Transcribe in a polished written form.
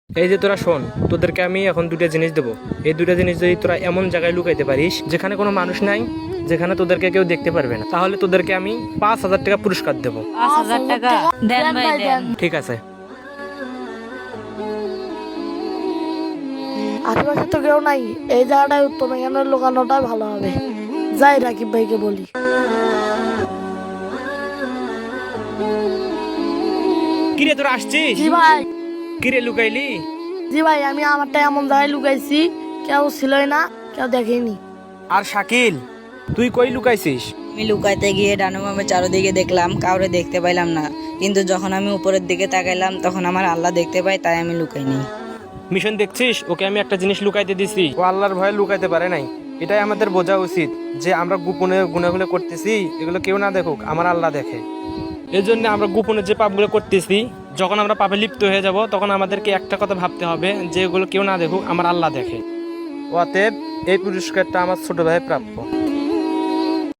এই যে তোরা শোন, তোদেরকে আমি এখন দুটা জিনিস দেবো। এই দুটা জিনিস যদি তোরা এমন জায়গায় লুকাইতে পারিস যেখানে কোনো মানুষ নাই, যেখানে তোদেরকে কেউ দেখতে পারবে না, তাহলে তোদেরকে আমি 5,000 টাকা পুরস্কার দেবো। 5,000 টাকা দেন ভাই দেন। ঠিক আছে। আশেপাশে তো কেউ নাই, এই জায়গাটাই উত্তম, এখানে লুকানোটাই ভালো হবে। যাই রাকিব ভাইকে বলি। কিরে তোরা আসছিস? জি ভাই। কিরে লুকাইলি? জি ভাই, আমি আমারটা এমন জায়গায় লুকাইছি কেউ ছিলই না, কেউ দেখেনি। আর শাকিল, তুই কই লুকাইছিস? আমি লুকাইতে গিয়ে ডানু বামে চারদিকে দেখলাম, কাউরে দেখতে পাইলাম না। কিন্তু যখন আমি উপরের দিকে তাকাইলাম তখন আমার আল্লাহ দেখতে পাই, তাই আমি লুকাইনি। মিশন দেখছিস? ওকে আমি একটা জিনিস লুকাইতে দিছি, ও আল্লাহর ভয়ে লুকাইতে পারে নাই। এটাই আমাদের বোঝা উচিত যে আমরা গোপনে গুনাহগুলো করতেছি, এগুলো কেউ না দেখুক, আমার আল্লাহ দেখে। এই জন্য আমরা গোপনে যে পাপগুলো করতেছি, যখন আমরা পাপে লিপ্ত হয়ে যাব তখন আমাদেরকে একটা কথা ভাবতে হবে যে এগুলো কেউ না দেখুক, আমার আল্লাহ দেখে। অতএব এই পুরস্কারটা আমার ছোট ভাই প্রাপ্য।